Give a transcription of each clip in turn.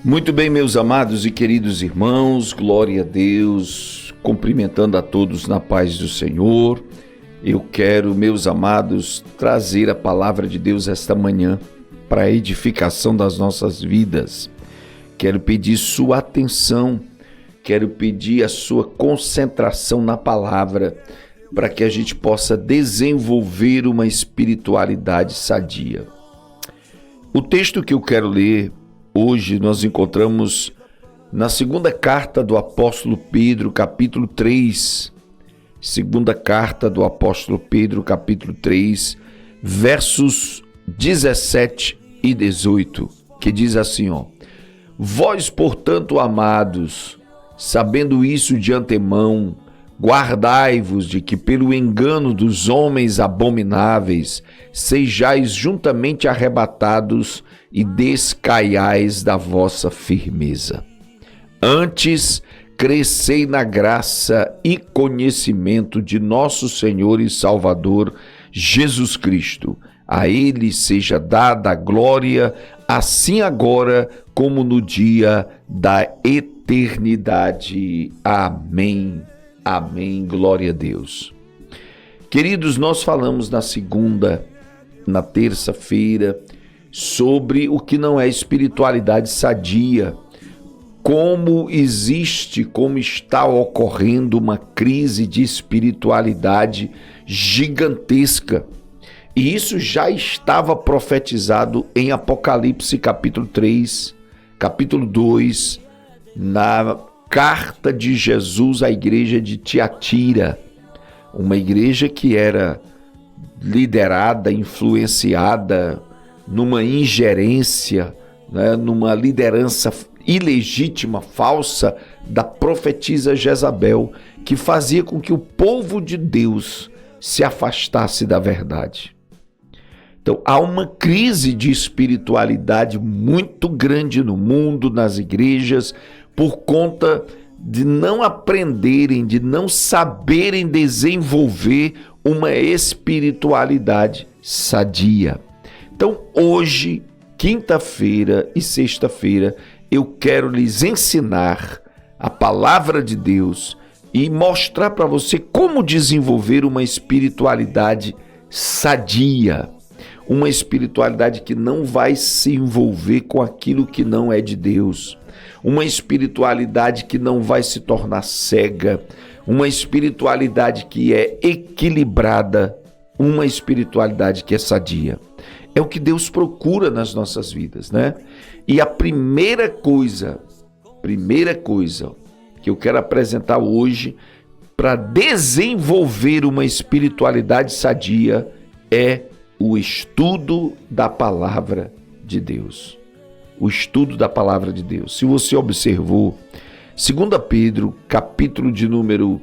Muito bem, meus amados e queridos irmãos, glória a Deus, cumprimentando a todos na paz do Senhor. Eu quero, meus amados, trazer a palavra de Deus esta manhã para a edificação das nossas vidas. Quero pedir sua atenção, quero pedir a sua concentração na palavra, para que a gente possa desenvolver uma espiritualidade sadia. O texto que eu quero ler hoje nós encontramos na segunda carta do apóstolo Pedro, capítulo 3. Segunda carta do apóstolo Pedro, capítulo 3, versos 17 e 18, que diz assim, Vós, portanto, amados, sabendo isso de antemão, guardai-vos de que pelo engano dos homens abomináveis sejais juntamente arrebatados e descaiais da vossa firmeza. Antes, crescei na graça e conhecimento de nosso Senhor e Salvador Jesus Cristo. A Ele seja dada a glória, assim agora como no dia da eternidade. Amém. Amém. Glória a Deus. Queridos, nós falamos na terça-feira, sobre o que não é espiritualidade sadia, como está ocorrendo uma crise de espiritualidade gigantesca. E isso já estava profetizado em Apocalipse capítulo 3, capítulo 2, na carta de Jesus à igreja de Tiatira, uma igreja que era liderada, influenciada numa ingerência, numa liderança ilegítima, falsa, da profetisa Jezabel, que fazia com que o povo de Deus se afastasse da verdade. Então, há uma crise de espiritualidade muito grande no mundo, nas igrejas, por conta de não aprenderem, de não saberem desenvolver uma espiritualidade sadia. Então, hoje, quinta-feira e sexta-feira, eu quero lhes ensinar a palavra de Deus e mostrar para você como desenvolver uma espiritualidade sadia, uma espiritualidade que não vai se envolver com aquilo que não é de Deus, uma espiritualidade que não vai se tornar cega, uma espiritualidade que é equilibrada, uma espiritualidade que é sadia. É o que Deus procura nas nossas vidas, né? E a primeira coisa que eu quero apresentar hoje para desenvolver uma espiritualidade sadia é o estudo da palavra de Deus. O estudo da palavra de Deus. Se você observou, 2 Pedro, capítulo de número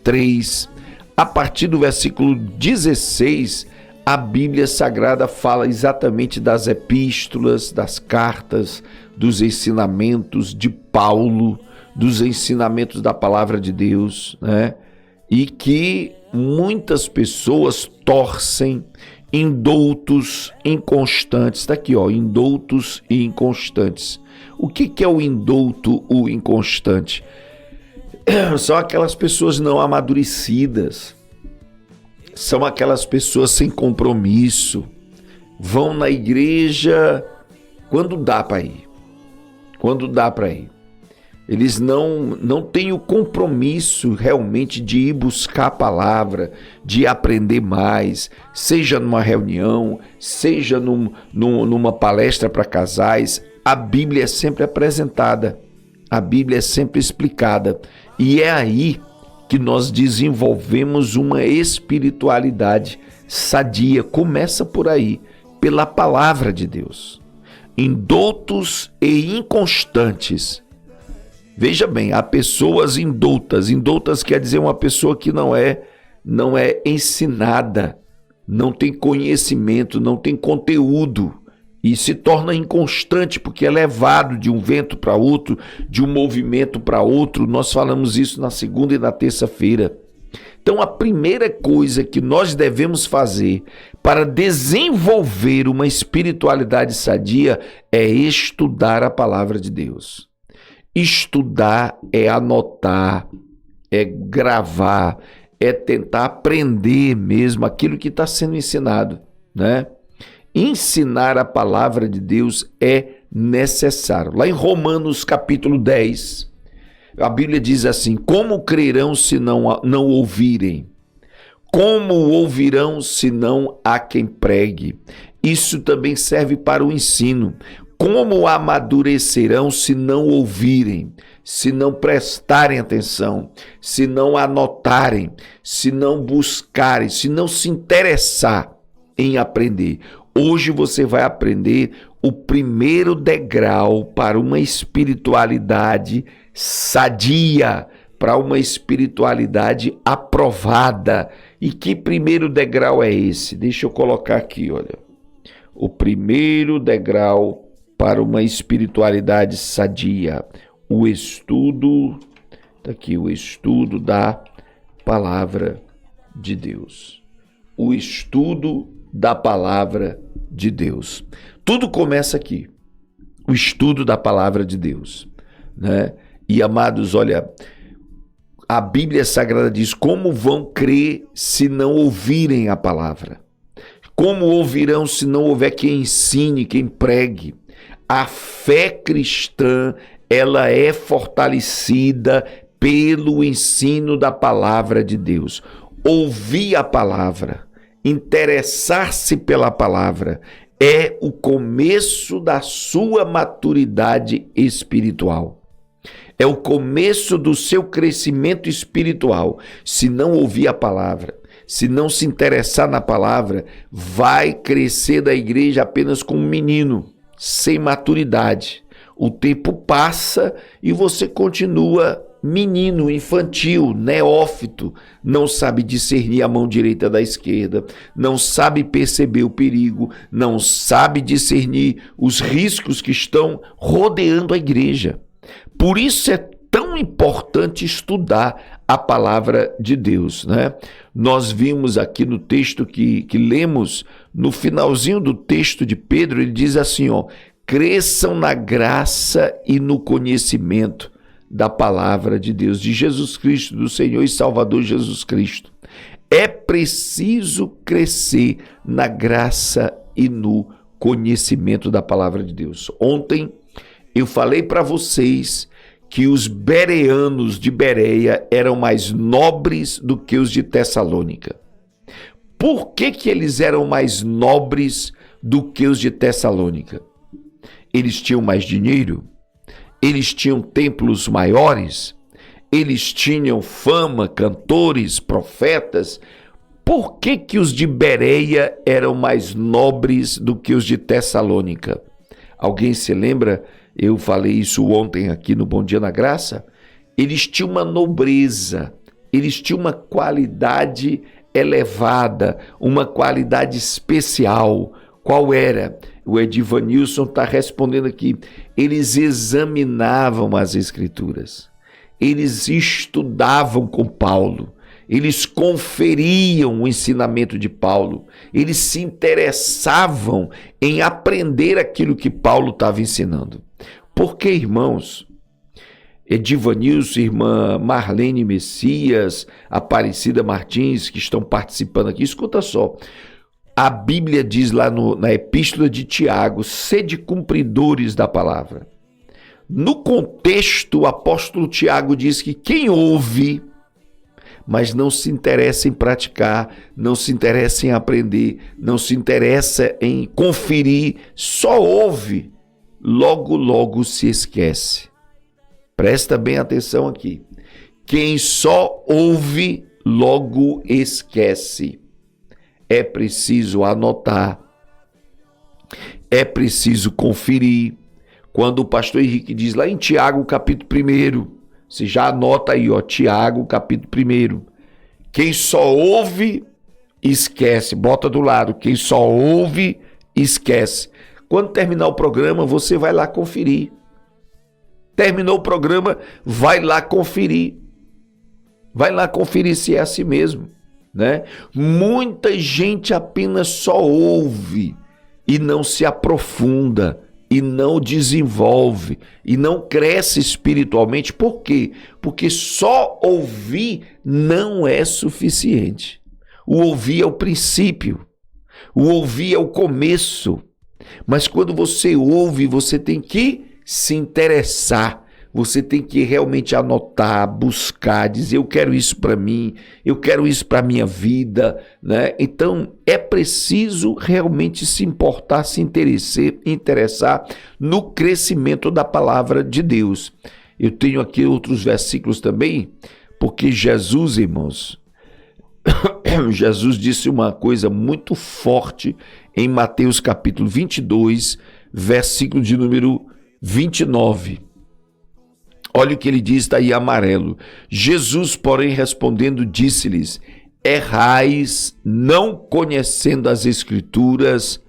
3, a partir do versículo 16, a Bíblia Sagrada fala exatamente das epístolas, das cartas, dos ensinamentos de Paulo, dos ensinamentos da palavra de Deus, né? E que muitas pessoas torcem, indoutos, inconstantes. Está aqui, indoutos e inconstantes. O que é o indouto, o inconstante? São aquelas pessoas não amadurecidas, são aquelas pessoas sem compromisso, vão na igreja quando dá para ir, Eles não têm o compromisso realmente de ir buscar a palavra, de aprender mais, seja numa reunião, seja numa palestra para casais. A Bíblia é sempre apresentada, a Bíblia é sempre explicada, e é aí que nós desenvolvemos uma espiritualidade sadia. Começa por aí, pela palavra de Deus. Indoutos e inconstantes. Veja bem, há pessoas indoutas. Indoutas quer dizer uma pessoa que não é ensinada, não tem conhecimento, não tem conteúdo, e se torna inconstante porque é levado de um vento para outro, de um movimento para outro. Nós falamos isso na segunda e na terça-feira. Então, a primeira coisa que nós devemos fazer para desenvolver uma espiritualidade sadia é estudar a palavra de Deus. Estudar é anotar, é gravar, é tentar aprender mesmo aquilo que está sendo ensinado, né? Ensinar a palavra de Deus é necessário. Lá em Romanos capítulo 10, a Bíblia diz assim: como crerão se não ouvirem? Como ouvirão se não há quem pregue? Isso também serve para o ensino. Como amadurecerão se não ouvirem, se não prestarem atenção, se não anotarem, se não buscarem, se não se interessar em aprender? Hoje você vai aprender o primeiro degrau para uma espiritualidade sadia, para uma espiritualidade aprovada. E que primeiro degrau é esse? Deixa eu colocar aqui, olha. O primeiro degrau para uma espiritualidade sadia, o estudo, tá aqui, o estudo da palavra de Deus. O estudo da palavra de Deus. Tudo começa aqui, o estudo da palavra de Deus, né? E amados, olha, a Bíblia Sagrada diz: como vão crer se não ouvirem a palavra? Como ouvirão se não houver quem ensine, quem pregue? A fé cristã, ela é fortalecida pelo ensino da palavra de Deus. Ouvir a palavra, interessar-se pela palavra, é o começo da sua maturidade espiritual. É o começo do seu crescimento espiritual. Se não ouvir a palavra, se não se interessar na palavra, vai crescer da igreja apenas como um menino, sem maturidade. O tempo passa e você continua menino, infantil, neófito, não sabe discernir a mão direita da esquerda, não sabe perceber o perigo, não sabe discernir os riscos que estão rodeando a igreja. Por isso é tão importante estudar a palavra de Deus, né? Nós vimos aqui no texto que lemos, no finalzinho do texto de Pedro, ele diz assim, ó: cresçam na graça e no conhecimento da palavra de Deus, de Jesus Cristo, do Senhor e Salvador Jesus Cristo. É preciso crescer na graça e no conhecimento da palavra de Deus. Ontem eu falei para vocês que os bereanos de Bereia eram mais nobres do que os de Tessalônica. Por que eles eram mais nobres do que os de Tessalônica? Eles tinham mais dinheiro? Eles tinham templos maiores? Eles tinham fama, cantores, profetas? Por que os de Bereia eram mais nobres do que os de Tessalônica? Alguém se lembra? Eu falei isso ontem aqui no Bom Dia na Graça. Eles tinham uma nobreza, eles tinham uma qualidade elevada, uma qualidade especial. Qual era? O Edivanilson está respondendo aqui. Eles examinavam as Escrituras, eles estudavam com Paulo, eles conferiam o ensinamento de Paulo, eles se interessavam em aprender aquilo que Paulo estava ensinando. Porque, irmãos, Edivanilson, irmã Marlene Messias, Aparecida Martins, que estão participando aqui, escuta só. A Bíblia diz lá na Epístola de Tiago: sede cumpridores da palavra. No contexto, o apóstolo Tiago diz que quem ouve, mas não se interessa em praticar, não se interessa em aprender, não se interessa em conferir, só ouve, logo se esquece. Presta bem atenção aqui. Quem só ouve, logo esquece. É preciso anotar, é preciso conferir. Quando o pastor Henrique diz lá em Tiago capítulo 1, você já anota aí, ó, Tiago capítulo 1. Quem só ouve, esquece. Bota do lado, quem só ouve, esquece. Quando terminar o programa, você vai lá conferir. Terminou o programa, vai lá conferir. Vai lá conferir se é assim mesmo, né? Muita gente apenas só ouve e não se aprofunda, e não desenvolve, e não cresce espiritualmente. Por quê? Porque só ouvir não é suficiente. O ouvir é o princípio, o ouvir é o começo, mas quando você ouve, você tem que se interessar, você tem que realmente anotar, buscar, dizer: eu quero isso para mim, eu quero isso para a minha vida, né? Então é preciso realmente se importar, se interessar no crescimento da palavra de Deus. Eu tenho aqui outros versículos também, porque Jesus, irmãos, Jesus disse uma coisa muito forte em Mateus capítulo 22, versículo de número 29. Olha o que ele diz, está aí amarelo. Jesus, porém, respondendo, disse-lhes: errais, não conhecendo as Escrituras,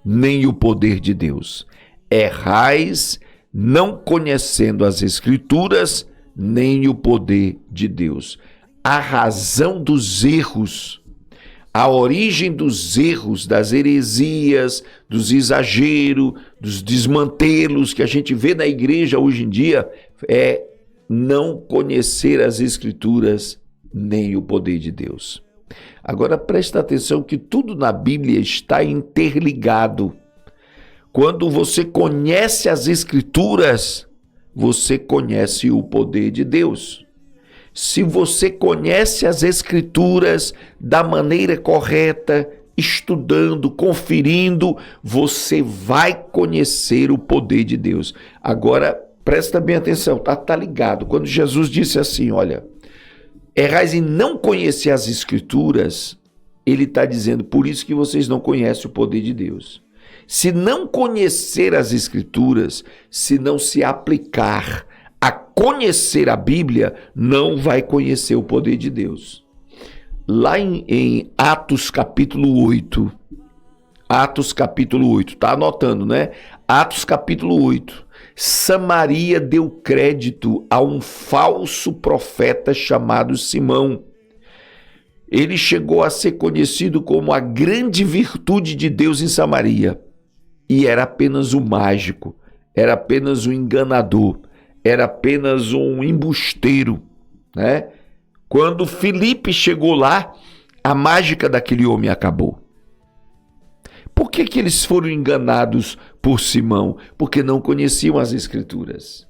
nem o poder de Deus. Errais, não conhecendo as Escrituras, nem o poder de Deus. A razão dos erros, a origem dos erros, das heresias, dos exageros, dos desmantelos que a gente vê na igreja hoje em dia, é não conhecer as Escrituras nem o poder de Deus. Agora presta atenção que tudo na Bíblia está interligado. Quando você conhece as Escrituras, você conhece o poder de Deus. Se você conhece as Escrituras da maneira correta, estudando, conferindo, você vai conhecer o poder de Deus. Agora, presta bem atenção, tá ligado? Quando Jesus disse assim, olha, errais em não conhecer as Escrituras, ele está dizendo, por isso que vocês não conhecem o poder de Deus. Se não conhecer as Escrituras, se não se aplicar a conhecer a Bíblia, não vai conhecer o poder de Deus. Lá em Atos capítulo 8, tá anotando, né? Atos capítulo 8, Samaria deu crédito a um falso profeta chamado Simão. Ele chegou a ser conhecido como a grande virtude de Deus em Samaria, e era apenas um mágico, era apenas um enganador, era apenas um embusteiro, né? Quando Filipe chegou lá, a mágica daquele homem acabou. Por que eles foram enganados por Simão? Porque não conheciam as Escrituras.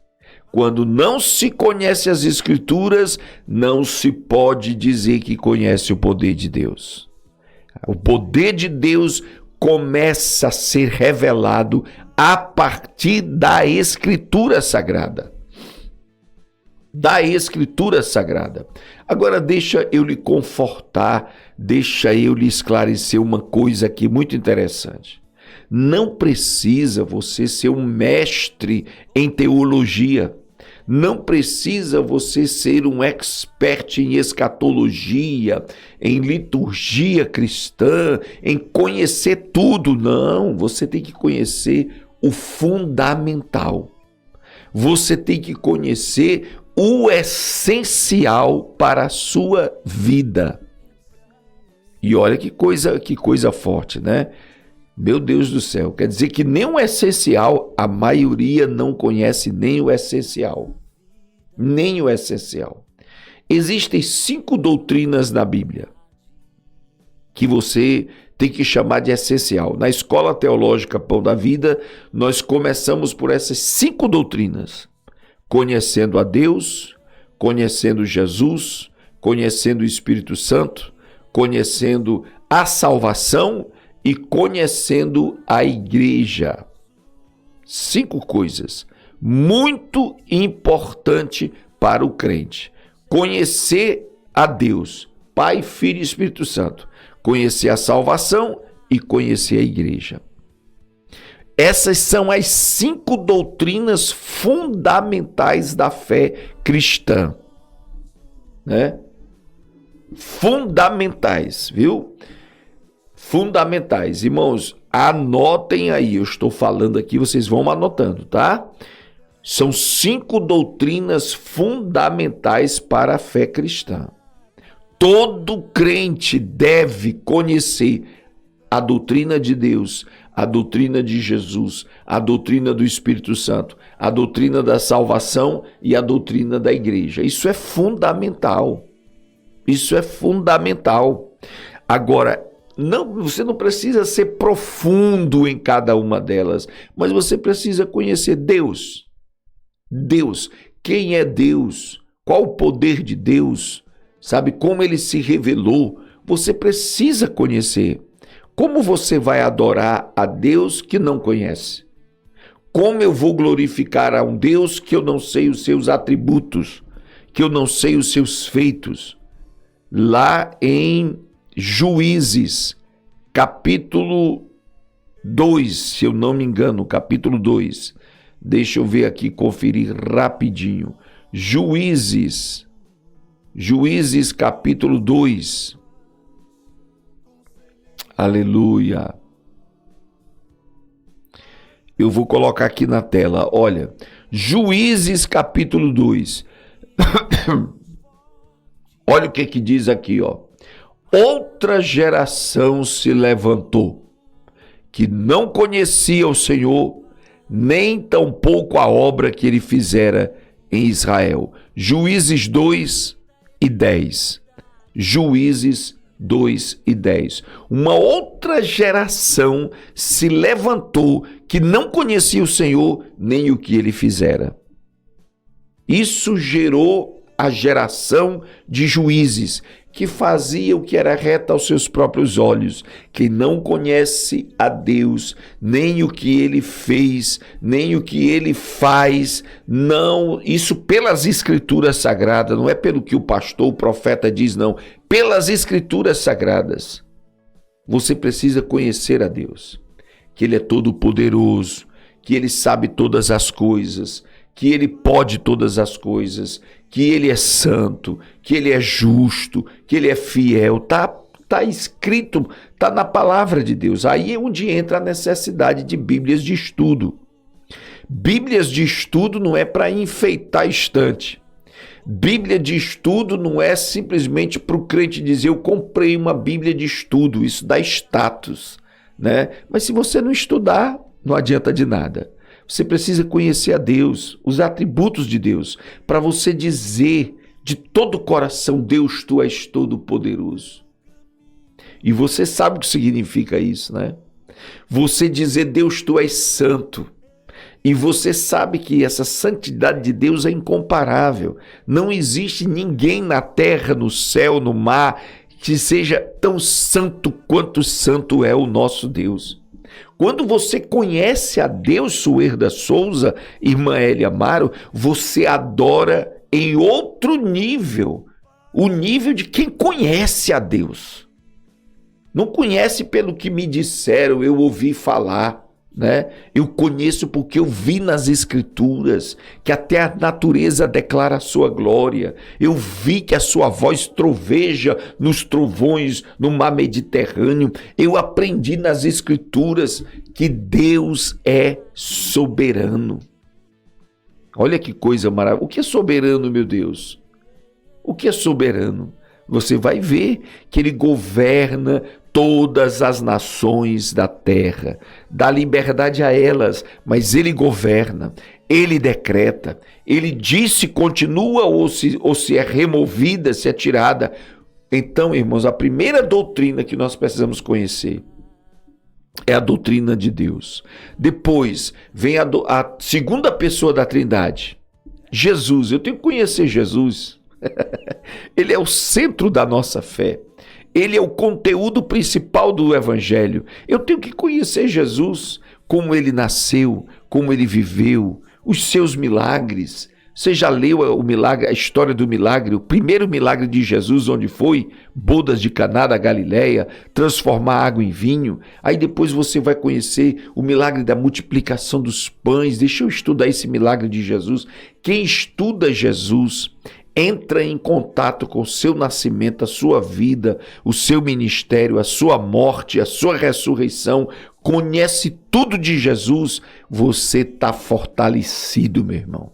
Quando não se conhece as Escrituras, não se pode dizer que conhece o poder de Deus. O poder de Deus começa a ser revelado a partir da Escritura Sagrada. Da Escritura Sagrada. Agora deixa eu lhe confortar, deixa eu lhe esclarecer uma coisa aqui muito interessante. Não precisa você ser um mestre em teologia, não precisa você ser um expert em escatologia, em liturgia cristã, em conhecer tudo, não. Você tem que conhecer o fundamental. Você tem que conhecer o essencial para a sua vida. E olha que coisa forte, né? Meu Deus do céu, quer dizer que nem o essencial, a maioria não conhece nem o essencial. Nem o essencial. Existem 5 doutrinas na Bíblia que você tem que chamar de essencial. Na Escola Teológica Pão da Vida, nós começamos por essas 5 doutrinas. Conhecendo a Deus, conhecendo Jesus, conhecendo o Espírito Santo, conhecendo a salvação e conhecendo a igreja. 5 coisas muito importantes para o crente. Conhecer a Deus, Pai, Filho e Espírito Santo. Conhecer a salvação e conhecer a igreja. Essas são as 5 doutrinas fundamentais da fé cristã, né? Fundamentais, viu? Fundamentais. Irmãos, anotem aí, eu estou falando aqui, vocês vão anotando, tá? São 5 doutrinas fundamentais para a fé cristã. Todo crente deve conhecer a doutrina de Deus, a doutrina de Jesus, a doutrina do Espírito Santo, a doutrina da salvação e a doutrina da igreja. Isso é fundamental. Isso é fundamental. Agora, você não precisa ser profundo em cada uma delas, mas você precisa conhecer Deus. Deus, quem é Deus? Qual o poder de Deus? Sabe como ele se revelou? Você precisa conhecer. Como você vai adorar a Deus que não conhece? Como eu vou glorificar a um Deus que eu não sei os seus atributos, que eu não sei os seus feitos? Lá em Juízes, capítulo 2, se eu não me engano, capítulo 2. Deixa eu ver aqui, conferir rapidinho. Juízes, capítulo 2. Aleluia. Eu vou colocar aqui na tela, olha. Juízes, capítulo 2. Olha o que diz aqui, ó. Outra geração se levantou, que não conhecia o Senhor, nem tampouco a obra que ele fizera em Israel. Juízes 2 e 10. Juízes 2 e 10. Uma outra geração se levantou que não conhecia o Senhor, nem o que ele fizera. Isso gerou a geração de juízes, que fazia o que era reto aos seus próprios olhos, que não conhece a Deus, nem o que ele fez, nem o que ele faz, não, isso pelas escrituras sagradas, não é pelo que o pastor, o profeta diz, não, pelas escrituras sagradas. Você precisa conhecer a Deus, que ele é todo poderoso, que ele sabe todas as coisas, que ele pode todas as coisas, que ele é santo, que ele é justo, que ele é fiel. Tá escrito, tá na palavra de Deus. Aí é onde entra a necessidade de Bíblias de estudo. Bíblias de estudo não é para enfeitar a estante. Bíblia de estudo não é simplesmente para o crente dizer eu comprei uma Bíblia de estudo, isso dá status, né? Mas se você não estudar, não adianta de nada. Você precisa conhecer a Deus, os atributos de Deus, para você dizer de todo o coração, Deus, tu és todo poderoso. E você sabe o que significa isso, né? Você dizer, Deus, tu és santo. E você sabe que essa santidade de Deus é incomparável. Não existe ninguém na terra, no céu, no mar, que seja tão santo quanto santo é o nosso Deus. Quando você conhece a Deus, Suerda Souza, irmã Elia Amaro, você adora em outro nível, o nível de quem conhece a Deus. Não conhece pelo que me disseram, eu ouvi falar, né? Eu conheço porque eu vi nas escrituras que até a natureza declara a sua glória. Eu vi que a sua voz troveja nos trovões no mar Mediterrâneo. Eu aprendi nas escrituras que Deus é soberano. Olha que coisa maravilhosa. O que é soberano, meu Deus? O que é soberano? Você vai ver que ele governa todas as nações da terra, dá liberdade a elas, mas ele governa, ele decreta, ele diz se continua ou se é removida, se é tirada. Então, irmãos, a primeira doutrina que nós precisamos conhecer é a doutrina de Deus. Depois vem a segunda pessoa da Trindade, Jesus. Eu tenho que conhecer Jesus. Ele é o centro da nossa fé. Ele é o conteúdo principal do Evangelho. Eu tenho que conhecer Jesus, como ele nasceu, como ele viveu, os seus milagres. Você já leu o milagre, a história do milagre, o primeiro milagre de Jesus, onde foi? Bodas de Caná da Galileia, transformar água em vinho. Aí depois você vai conhecer o milagre da multiplicação dos pães. Deixa eu estudar esse milagre de Jesus. Quem estuda Jesus entra em contato com o seu nascimento, a sua vida, o seu ministério, a sua morte, a sua ressurreição, conhece tudo de Jesus, você está fortalecido, meu irmão.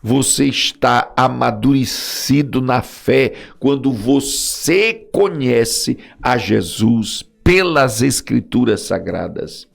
Você está amadurecido na fé quando você conhece a Jesus pelas Escrituras Sagradas.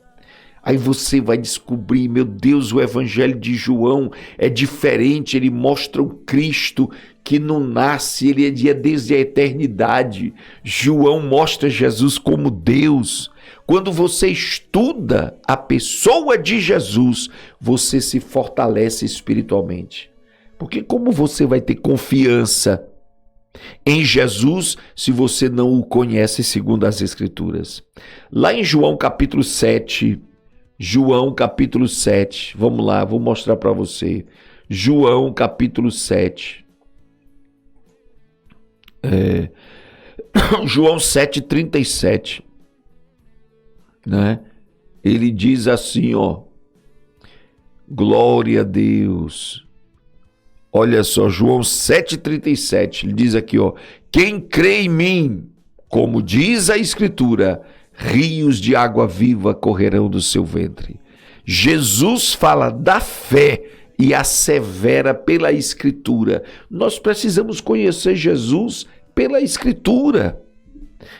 Aí você vai descobrir, meu Deus, o Evangelho de João é diferente, ele mostra um Cristo que não nasce, ele é desde a eternidade. João mostra Jesus como Deus. Quando você estuda a pessoa de Jesus, você se fortalece espiritualmente. Porque como você vai ter confiança em Jesus se você não o conhece segundo as Escrituras? Lá em João capítulo 7, vamos lá, vou mostrar para você. João capítulo 7. João 7,37. Né? Ele diz assim, ó. Glória a Deus. Olha só, João 7,37. Ele diz aqui, ó. Quem crê em mim, como diz a Escritura, rios de água viva correrão do seu ventre. Jesus fala da fé e assevera pela Escritura. Nós precisamos conhecer Jesus pela Escritura.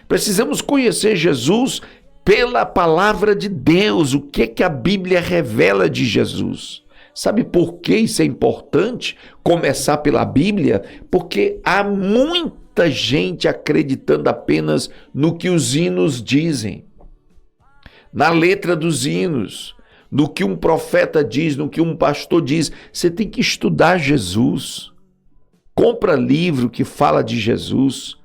Precisamos conhecer Jesus pela palavra de Deus. O que a Bíblia revela de Jesus? Sabe por que isso é importante? Começar pela Bíblia? Porque há muita gente acreditando apenas no que os hinos dizem, na letra dos hinos, no que um profeta diz, no que um pastor diz. Você tem que estudar Jesus. Compra livro que fala de Jesus.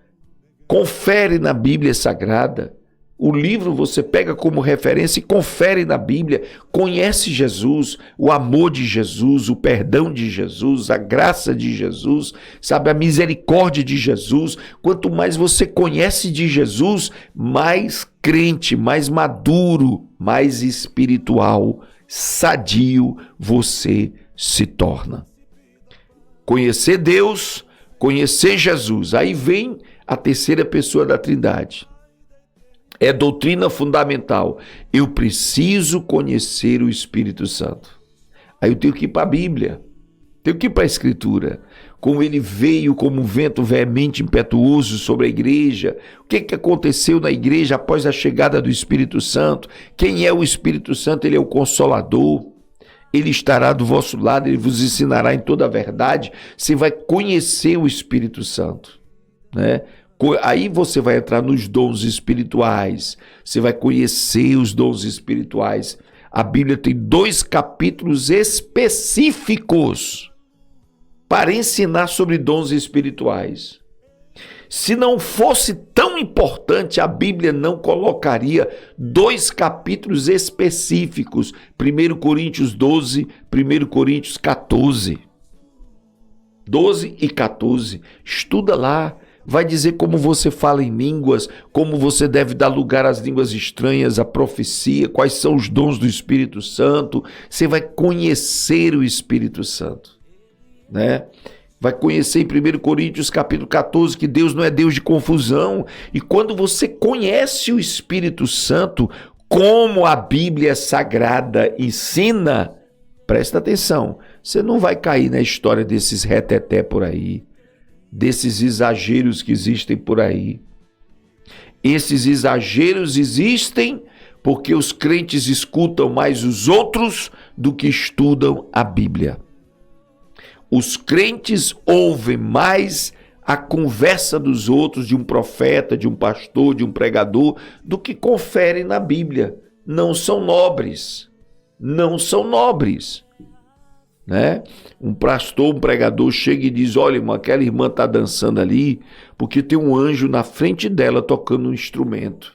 Confere na Bíblia Sagrada. O livro você pega como referência e confere na Bíblia. Conhece Jesus, o amor de Jesus, o perdão de Jesus, a graça de Jesus, sabe, a misericórdia de Jesus. Quanto mais você conhece de Jesus, mais crente, mais maduro, mais espiritual, sadio você se torna. Conhecer Deus, conhecer Jesus. Aí vem a terceira pessoa da Trindade. É doutrina fundamental. Eu preciso conhecer o Espírito Santo. Aí eu tenho que ir para a Bíblia, tenho que ir para a Escritura. Como ele veio como um vento veemente impetuoso sobre a igreja. O que aconteceu na igreja após a chegada do Espírito Santo? Quem é o Espírito Santo? Ele é o Consolador. Ele estará do vosso lado, ele vos ensinará em toda a verdade. Você vai conhecer o Espírito Santo, né? Aí você vai entrar nos dons espirituais, você vai conhecer os dons espirituais. A Bíblia tem 2 capítulos específicos para ensinar sobre dons espirituais. Se não fosse tão importante, a Bíblia não colocaria 2 capítulos específicos, 1 Coríntios 12, 1 Coríntios 14. 12 e 14, estuda lá. Vai dizer como você fala em línguas, como você deve dar lugar às línguas estranhas, à profecia, quais são os dons do Espírito Santo. Você vai conhecer o Espírito Santo, né? Vai conhecer em 1 Coríntios capítulo 14 que Deus não é Deus de confusão. E quando você conhece o Espírito Santo, como a Bíblia Sagrada ensina, presta atenção, você não vai cair na história desses reteté por aí, desses exageros que existem por aí. Esses exageros existem porque os crentes escutam mais os outros do que estudam a Bíblia. Os crentes ouvem mais a conversa dos outros, de um profeta, de um pastor, de um pregador, do que conferem na Bíblia. Não são nobres. Não são nobres. Né? Um pastor, um pregador chega e diz: olha, irmã, aquela irmã está dançando ali porque tem um anjo na frente dela tocando um instrumento.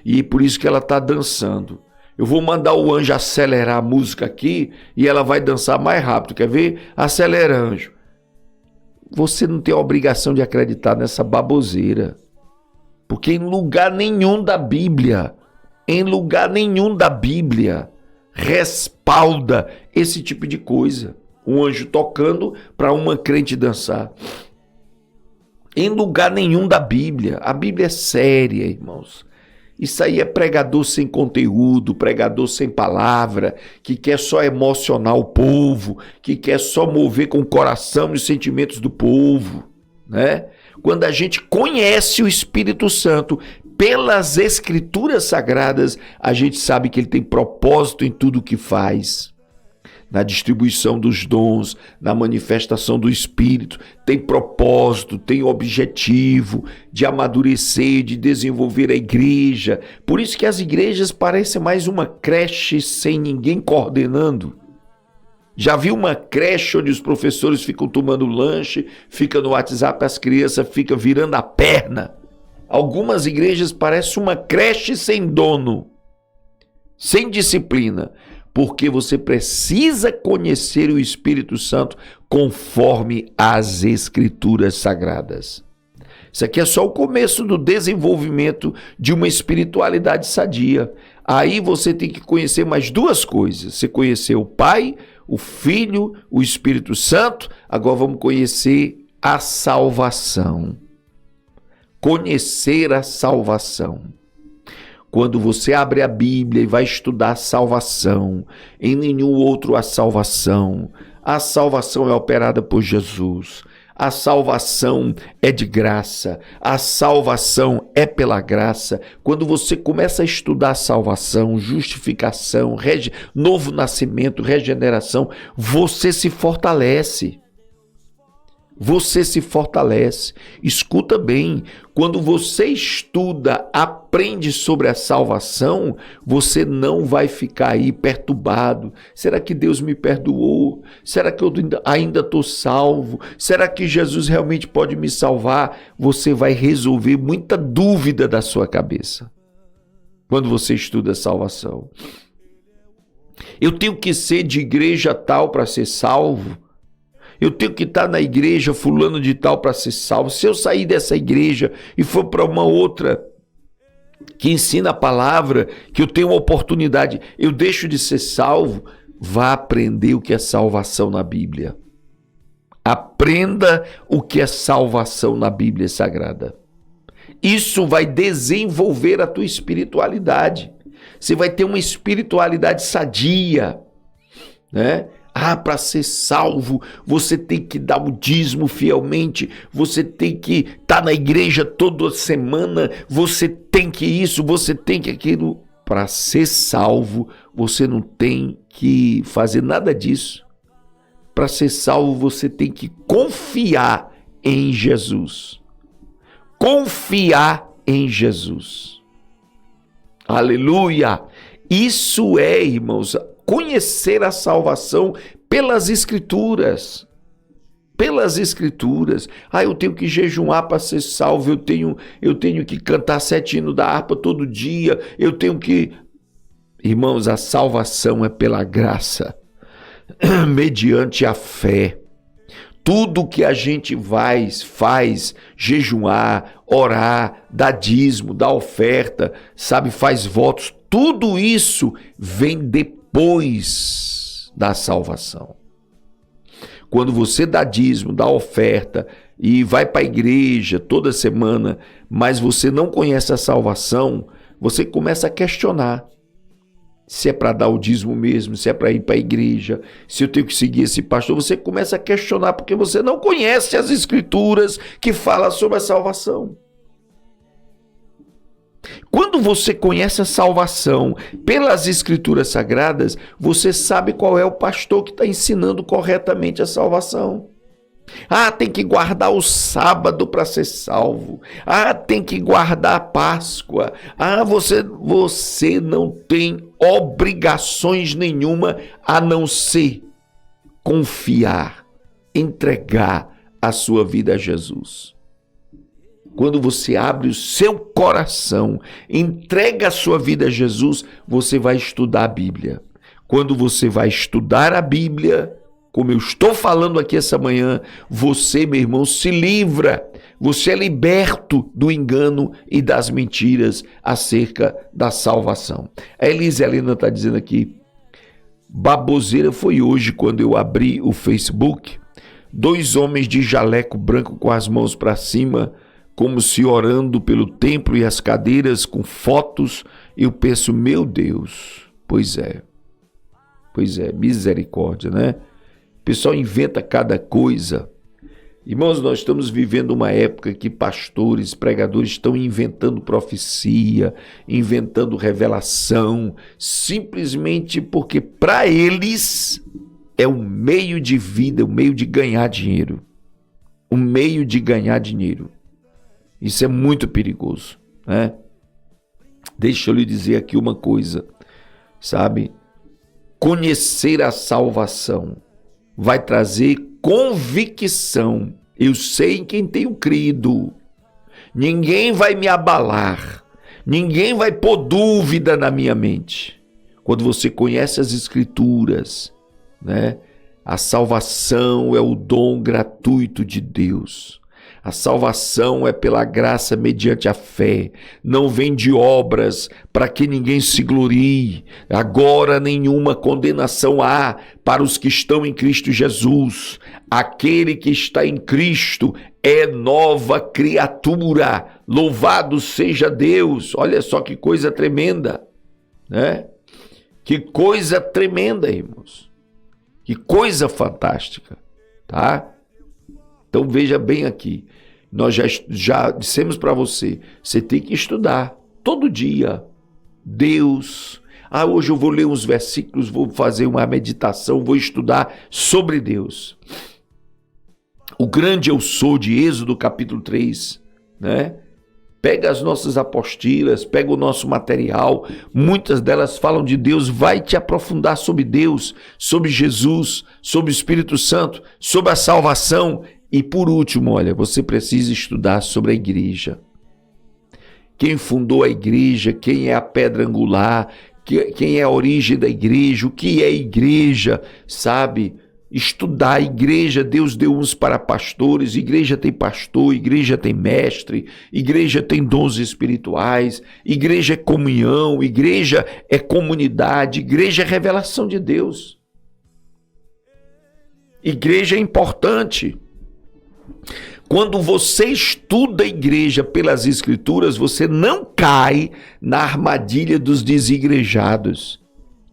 E por isso que ela está dançando. Eu vou mandar o anjo acelerar a música aqui e ela vai dançar mais rápido. Quer ver? Acelera, anjo. Você não tem a obrigação de acreditar nessa baboseira. Porque em lugar nenhum da Bíblia, respalda esse tipo de coisa. Um anjo tocando para uma crente dançar. Em lugar nenhum da Bíblia. A Bíblia é séria, irmãos. Isso aí é pregador sem conteúdo, pregador sem palavra, que quer só emocionar o povo, que quer só mover com o coração e os sentimentos do povo, né? Quando a gente conhece o Espírito Santo pelas Escrituras Sagradas, a gente sabe que ele tem propósito em tudo o que faz. Na distribuição dos dons, na manifestação do Espírito, tem propósito, tem objetivo de amadurecer, de desenvolver a igreja. Por isso que as igrejas parecem mais uma creche sem ninguém coordenando. Já viu uma creche onde os professores ficam tomando lanche, fica no WhatsApp, as crianças ficam virando a perna? Algumas igrejas parecem uma creche sem dono, sem disciplina. Porque você precisa conhecer o Espírito Santo conforme as Escrituras Sagradas. Isso aqui é só o começo do desenvolvimento de uma espiritualidade sadia. Aí você tem que conhecer mais duas coisas. Você conhecer o Pai, o Filho, o Espírito Santo. Agora vamos conhecer a salvação. Conhecer a salvação. Quando você abre a Bíblia e vai estudar a salvação, em nenhum outro há salvação. A salvação é operada por Jesus. A salvação é de graça. A salvação é pela graça. Quando você começa a estudar salvação, justificação, novo nascimento, regeneração, você se fortalece. Você se fortalece. Escuta bem, quando você estuda, aprende sobre a salvação, você não vai ficar aí perturbado. Será que Deus me perdoou? Será que eu ainda estou salvo? Será que Jesus realmente pode me salvar? Você vai resolver muita dúvida da sua cabeça quando você estuda a salvação. Eu tenho que ser de igreja tal para ser salvo? Eu tenho que estar na igreja fulano de tal para ser salvo. Se eu sair dessa igreja e for para uma outra que ensina a palavra, que eu tenho uma oportunidade, eu deixo de ser salvo. Vá aprender o que é salvação na Bíblia. Aprenda o que é salvação na Bíblia Sagrada. Isso vai desenvolver a tua espiritualidade. Você vai ter uma espiritualidade sadia, né? Para ser salvo, você tem que dar o dízimo fielmente, você tem que estar na igreja toda semana, você tem que isso, você tem que aquilo. Para ser salvo, você não tem que fazer nada disso. Para ser salvo, você tem que confiar em Jesus. Confiar em Jesus. Aleluia! Isso é, irmãos, conhecer a salvação pelas Escrituras. Pelas Escrituras. Eu tenho que jejuar para ser salvo, eu tenho que cantar 7 hinos da harpa todo dia, eu tenho que... Irmãos, a salvação é pela graça, mediante a fé. Tudo que a gente faz, jejuar, orar, dar dízimo, dar oferta, faz votos, tudo isso vem depois da salvação. Quando você dá dízimo, dá oferta e vai para a igreja toda semana, mas você não conhece a salvação, você começa a questionar se é para dar o dízimo mesmo, se é para ir para a igreja, se eu tenho que seguir esse pastor. Você começa a questionar porque você não conhece as Escrituras que falam sobre a salvação. Quando você conhece a salvação pelas Escrituras Sagradas, você sabe qual é o pastor que está ensinando corretamente a salvação. Tem que guardar o sábado para ser salvo. Tem que guardar a Páscoa. Você não tem obrigações nenhuma a não ser confiar, entregar a sua vida a Jesus. Quando você abre o seu coração, entrega a sua vida a Jesus, você vai estudar a Bíblia. Quando você vai estudar a Bíblia, como eu estou falando aqui essa manhã, você, meu irmão, se livra. Você é liberto do engano e das mentiras acerca da salvação. A Elise Helena está dizendo aqui, baboseira foi hoje quando eu abri o Facebook, 2 homens de jaleco branco com as mãos para cima, como se orando pelo templo e as cadeiras com fotos, eu penso, meu Deus, pois é, misericórdia, né? O pessoal inventa cada coisa. Irmãos, nós estamos vivendo uma época que pastores, pregadores estão inventando profecia, inventando revelação, simplesmente porque para eles é um meio de vida, um meio de ganhar dinheiro. Um meio de ganhar dinheiro. Isso é muito perigoso, né? Deixa eu lhe dizer aqui uma coisa, sabe? Conhecer a salvação vai trazer convicção. Eu sei em quem tenho crido. Ninguém vai me abalar. Ninguém vai pôr dúvida na minha mente. Quando você conhece as Escrituras, né? A salvação é o dom gratuito de Deus. A salvação é pela graça mediante a fé. Não vem de obras para que ninguém se glorie. Agora nenhuma condenação há para os que estão em Cristo Jesus. Aquele que está em Cristo é nova criatura. Louvado seja Deus. Olha só que coisa tremenda, né? Que coisa tremenda, irmãos. Que coisa fantástica, tá? Então veja bem aqui, nós já dissemos para você, você tem que estudar todo dia. Deus, hoje eu vou ler uns versículos, vou fazer uma meditação, vou estudar sobre Deus. O grande eu sou de Êxodo capítulo 3, né? Pega as nossas apostilas, pega o nosso material, muitas delas falam de Deus, vai te aprofundar sobre Deus, sobre Jesus, sobre o Espírito Santo, sobre a salvação. E por último, olha, você precisa estudar sobre a igreja. Quem fundou a igreja, quem é a pedra angular, quem é a origem da igreja, o que é a igreja, sabe? Estudar a igreja, Deus deu uns para pastores, igreja tem pastor, igreja tem mestre, igreja tem dons espirituais, igreja é comunhão, igreja é comunidade, igreja é revelação de Deus. Igreja é importante. Quando você estuda a igreja pelas Escrituras, você não cai na armadilha dos desigrejados,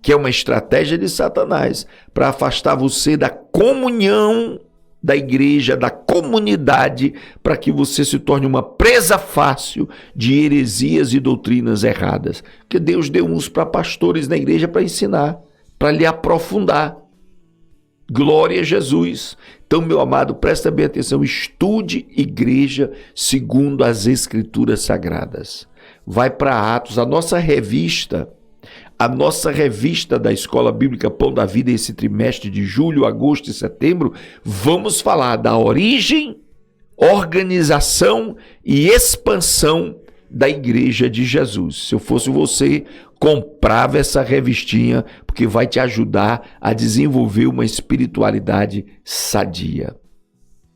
que é uma estratégia de Satanás para afastar você da comunhão da igreja, da comunidade, para que você se torne uma presa fácil de heresias e doutrinas erradas. Porque Deus deu uns para pastores na igreja para ensinar, para lhe aprofundar. Glória a Jesus. Então, meu amado, presta bem atenção, estude igreja segundo as Escrituras Sagradas. Vai para Atos, a nossa revista da Escola Bíblica Pão da Vida, esse trimestre de julho, agosto e setembro, vamos falar da origem, organização e expansão da Igreja de Jesus. Se eu fosse você, comprava essa revistinha, porque vai te ajudar a desenvolver uma espiritualidade sadia.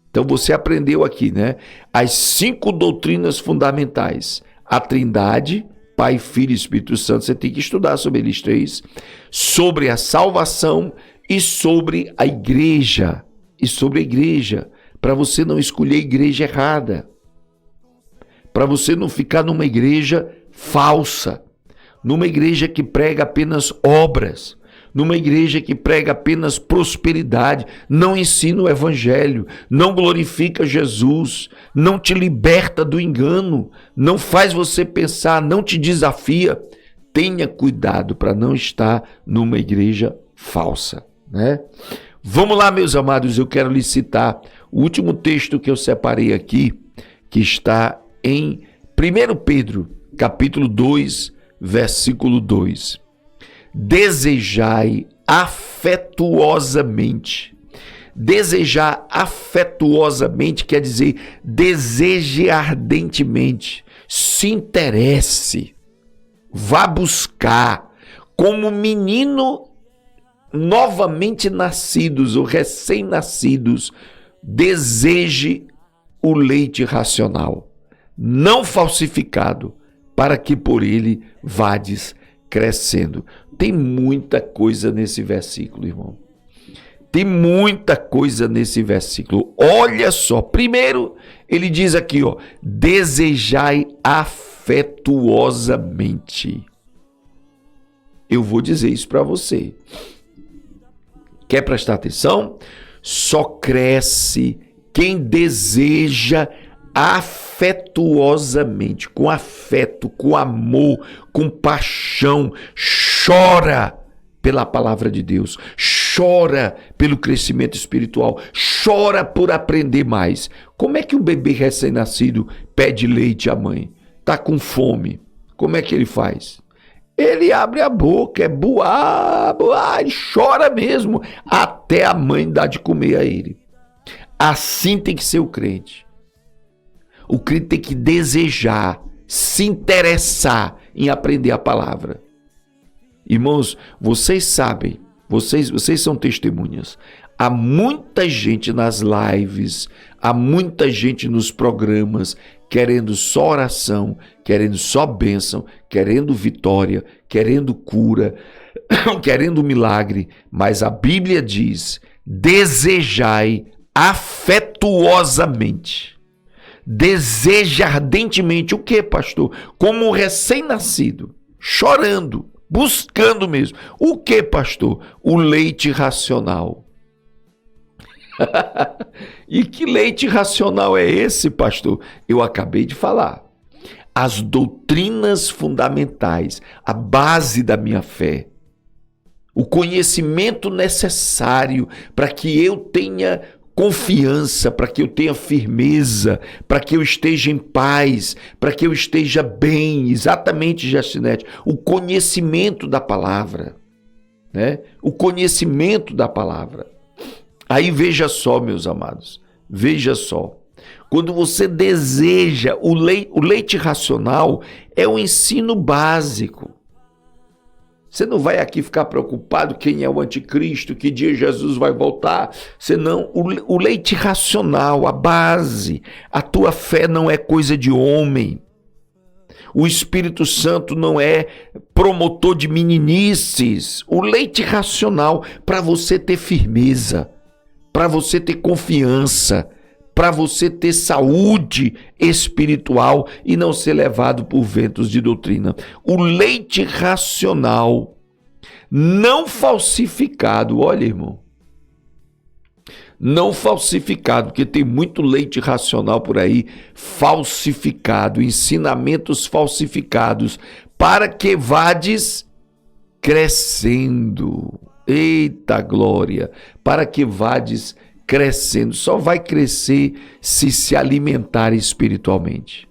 Então você aprendeu aqui, né? As 5 doutrinas fundamentais. A Trindade, Pai, Filho e Espírito Santo, você tem que estudar sobre eles 3, sobre a salvação e sobre a igreja. Para você não escolher a igreja errada. Para você não ficar numa igreja falsa, numa igreja que prega apenas obras, numa igreja que prega apenas prosperidade, não ensina o evangelho, não glorifica Jesus, não te liberta do engano, não faz você pensar, não te desafia. Tenha cuidado para não estar numa igreja falsa, né? Vamos lá, meus amados, eu quero lhes citar o último texto que eu separei aqui, que está em 1 Pedro, capítulo 2, versículo 2. Desejai afetuosamente. Desejar afetuosamente quer dizer deseje ardentemente, se interesse, vá buscar, como menino novamente nascidos ou recém-nascidos, deseje o leite racional, não falsificado, para que por ele vades crescendo. Tem muita coisa nesse versículo, irmão. Tem muita coisa nesse versículo. Olha só, primeiro ele diz aqui, ó, desejai afetuosamente. Eu vou dizer isso para você. Quer prestar atenção? Só cresce quem deseja afetuosamente, com afeto, com amor, com paixão, chora pela palavra de Deus, chora pelo crescimento espiritual, chora por aprender mais. Como é que um bebê recém-nascido pede leite à mãe? Tá com fome. Como é que ele faz? Ele abre a boca, buá, buá, e chora mesmo, até a mãe dar de comer a ele. Assim tem que ser o crente. O crente tem que desejar, se interessar em aprender a palavra. Irmãos, vocês sabem, vocês são testemunhas. Há muita gente nas lives, há muita gente nos programas querendo só oração, querendo só bênção, querendo vitória, querendo cura, querendo milagre. Mas a Bíblia diz: desejai afetuosamente. Deseja ardentemente o que, pastor? Como um recém-nascido, chorando, buscando mesmo. O que, pastor? O leite racional. E que leite racional é esse, pastor? Eu acabei de falar. As doutrinas fundamentais, a base da minha fé. O conhecimento necessário para que eu tenha confiança, para que eu tenha firmeza, para que eu esteja em paz, para que eu esteja bem. Exatamente, Jastinete. O conhecimento da palavra, né? O conhecimento da palavra. Aí veja só, meus amados, veja só. Quando você deseja o leite racional, é o ensino básico. Você não vai aqui ficar preocupado quem é o anticristo, que dia Jesus vai voltar. Senão, o leite racional, a base, a tua fé não é coisa de homem. O Espírito Santo não é promotor de meninices. O leite racional para você ter firmeza, para você ter confiança, para você ter saúde espiritual e não ser levado por ventos de doutrina. O leite racional, não falsificado, olha, irmão, não falsificado, porque tem muito leite racional por aí, falsificado, ensinamentos falsificados, para que vades crescendo. Eita glória! Para que vades crescendo. Só vai crescer se alimentar espiritualmente.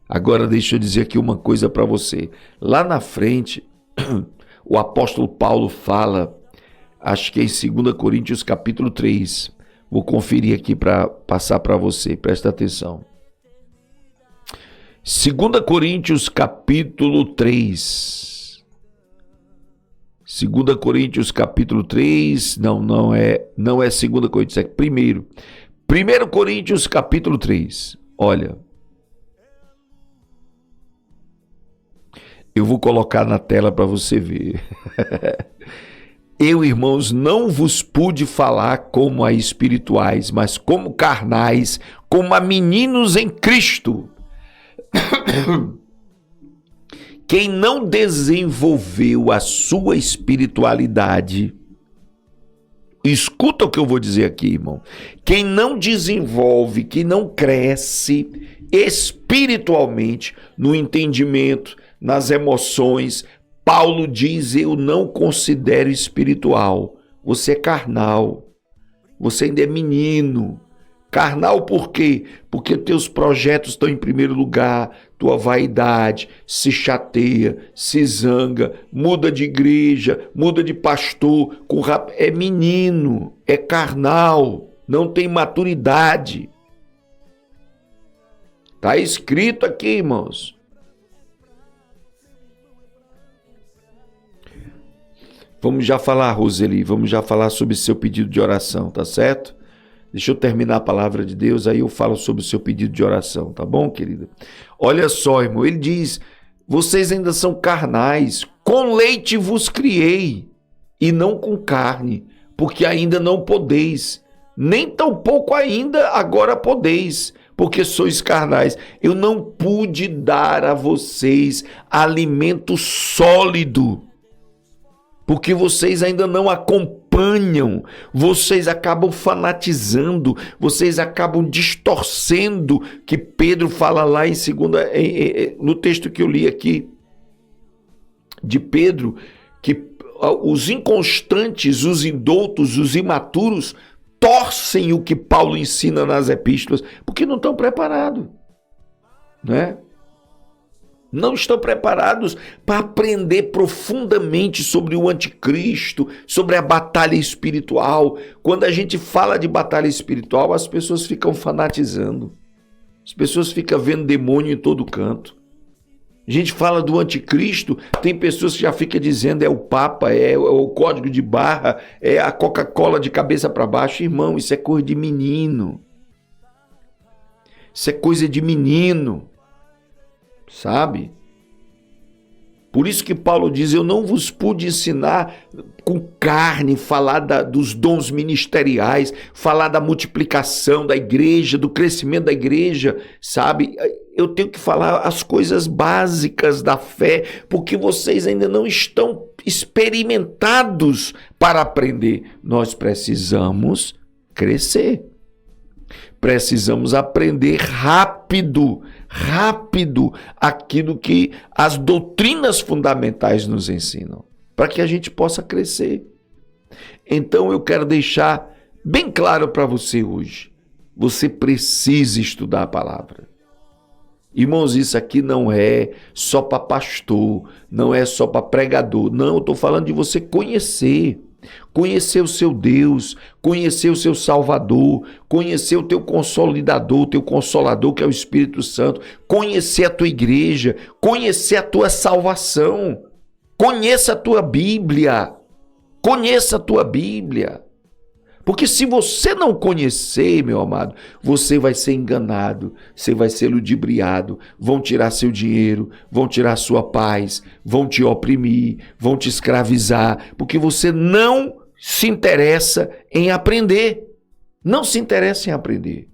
Agora deixa eu dizer aqui uma coisa para você. Lá na frente, o apóstolo Paulo fala, acho que é em 2 Coríntios capítulo 3. Vou conferir aqui para passar para você. Presta atenção. 2 Coríntios capítulo 3. 2 Coríntios capítulo 3, não é 2 Coríntios, é primeiro. 1 Coríntios capítulo 3, olha. Eu vou colocar na tela para você ver. Eu, irmãos, não vos pude falar como a espirituais, mas como carnais, como a meninos em Cristo. Quem não desenvolveu a sua espiritualidade, escuta o que eu vou dizer aqui, irmão. Quem não desenvolve, que não cresce espiritualmente, no entendimento, nas emoções, Paulo diz: eu não considero espiritual. Você é carnal, você ainda é menino. Carnal por quê? Porque teus projetos estão em primeiro lugar, tua vaidade, se chateia, se zanga, muda de igreja, muda de pastor, é menino, é carnal, não tem maturidade. Está escrito aqui, irmãos. Vamos já falar, Roseli, vamos já falar sobre seu pedido de oração, tá certo? Deixa eu terminar a palavra de Deus, aí eu falo sobre o seu pedido de oração, tá bom, querida? Olha só, irmão, ele diz: vocês ainda são carnais, com leite vos criei, e não com carne, porque ainda não podeis, nem tampouco ainda agora podeis, porque sois carnais. Eu não pude dar a vocês alimento sólido, porque vocês ainda não acompanham, vocês acabam fanatizando, vocês acabam distorcendo, que Pedro fala lá em no texto que eu li aqui, de Pedro, que os inconstantes, os indoutos, os imaturos, torcem o que Paulo ensina nas epístolas, porque não estão preparados, né? Não estão preparados para aprender profundamente sobre o anticristo, sobre a batalha espiritual. Quando a gente fala de batalha espiritual, as pessoas ficam fanatizando. As pessoas ficam vendo demônio em todo canto. A gente fala do anticristo, tem pessoas que já ficam dizendo é o Papa, é o código de barra, é a Coca-Cola de cabeça para baixo. Irmão, isso é coisa de menino. Isso é coisa de menino. Sabe? Por isso que Paulo diz, eu não vos pude ensinar com carne, falar dos dons ministeriais, falar da multiplicação da igreja, do crescimento da igreja, sabe? Eu tenho que falar as coisas básicas da fé, porque vocês ainda não estão experimentados para aprender. Nós precisamos crescer. Precisamos aprender rápido aquilo que as doutrinas fundamentais nos ensinam, para que a gente possa crescer. Então eu quero deixar bem claro para você hoje, você precisa estudar a palavra. Irmãos, isso aqui não é só para pastor, não é só para pregador, não, eu estou falando de você conhecer o seu Deus, conhecer o seu Salvador, conhecer o teu consolidador, o teu consolador, que é o Espírito Santo, conhecer a tua igreja, conhecer a tua salvação, conheça a tua Bíblia, porque se você não conhecer, meu amado, você vai ser enganado, você vai ser ludibriado, vão tirar seu dinheiro, vão tirar sua paz, vão te oprimir, vão te escravizar, porque você não se interessa em aprender. Não se interessa em aprender,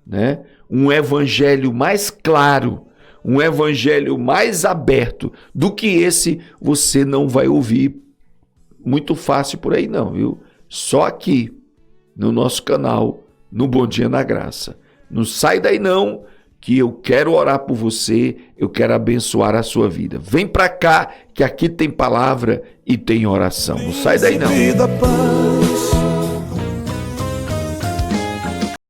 né? Um evangelho mais claro, um evangelho mais aberto do que esse, você não vai ouvir muito fácil por aí não, viu? Só aqui, no nosso canal, no Bom Dia na Graça. Não sai daí não, que eu quero orar por você, eu quero abençoar a sua vida. Vem pra cá, que aqui tem palavra e tem oração. Não sai daí não.